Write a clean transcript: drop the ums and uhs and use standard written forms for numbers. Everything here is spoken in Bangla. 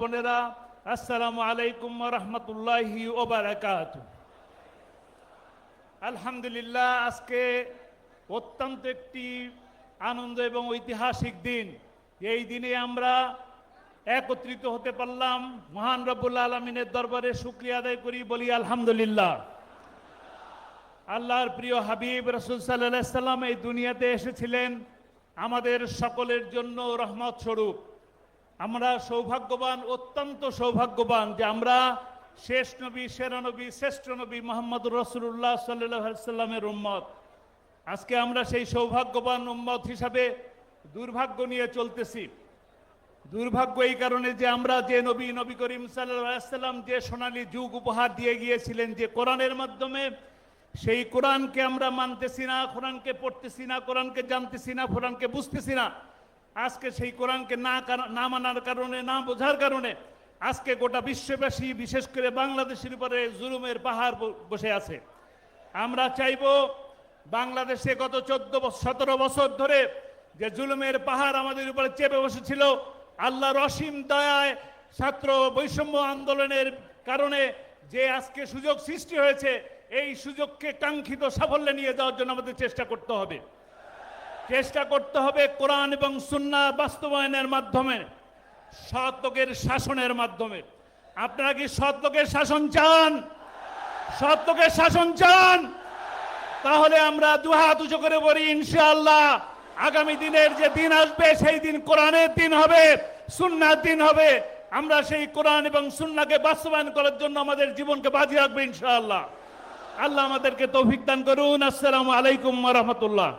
বোনেরা, আসসালামু আলাইকুম ওয়া রাহমাতুল্লাহি ওয়া বারাকাতুহু। আলহামদুলিল্লাহ, আজকে অত্যন্ত একটি আনন্দ এবং ঐতিহাসিক দিন। এই দিনে আমরা একত্রিত হতে পারলাম। মহান রব্বুল আলামিনের দরবারে শুকরিয়া আদায় করি, বলি আলহামদুলিল্লাহ। আল্লাহর প্রিয় হাবিব রাসূল সাল্লাল্লাহু আলাইহি সাল্লাম এই দুনিয়াতে এসেছিলেন আমাদের সকলের জন্য রহমত স্বরূপ। আমরা সৌভাগ্যবান, অত্যন্ত সৌভাগ্যবান যে আমরা শেষ নবী, সেরা নবী, শ্রেষ্ঠ নবী মুহাম্মদুর রাসূলুল্লাহ সাল্লাল্লাহু আলাইহি সাল্লামের উম্মত। আজকে আমরা সেই সৌভাগ্যবান উম্মত হিসাবে দুর্ভাগ্য নিয়ে চলতেছি। দুর্ভাগ্য এই কারণে যে আমরা যে নবী করিম সাল্লাল্লাহু আলাইহি সাল্লাম যে সোনালী যুগ উপহার দিয়ে গিয়েছিলেন, যে কোরআনের মাধ্যমে, সেই কোরআনকে আমরা মানতেছি না, কোরআনকে পড়তেছি না, কোরআনকে জানতেছি না, কোরআনকে বুঝতেছি না। আজকে সেই কোরআনকে না মানার কারণে, না বোঝার কারণে আজকে গোটা বিশ্ববাসী, বিশেষ করে বাংলাদেশের উপরে জুলুমের পাহাড় বসে আছে। আমরা চাইব, বাংলাদেশে গত 14-17 বছর ধরে যে জুলুমের পাহাড় আমাদের উপরে চেপে বসেছিল, আল্লাহর অসীম দয়ায় ছাত্র বৈষম্য আন্দোলনের কারণে যে আজকে সুযোগ সৃষ্টি হয়েছে, এই সুযোগকে কাঙ্ক্ষিত সাফল্যে নিয়ে যাওয়ার জন্য আমাদের চেষ্টা করতে হবে। কোরআন এবং সুন্নাহ বাস্তবায়নের মাধ্যমে, সৎ লোকের শাসনের মাধ্যমে। আপনারা কি সৎ লোকের শাসন চান? সৎ লোকের শাসন চান? তাহলে আমরা দুহাত উঁচু করে বলি, ইনশাআল্লাহ আগামী দিনের যে দিন আসবে, সেই দিন কোরআনের দিন হবে, সুন্নাহর দিন হবে। আমরা সেই কোরআন এবং সুন্নাহকে বাস্তবায়ন করার জন্য আমাদের জীবনকে বাজি রাখবো ইনশাআল্লাহ। আল্লাহ আমাদেরকে তৌফিক দান করুন। আসসালামু আলাইকুম ওয়া রাহমাতুল্লাহ।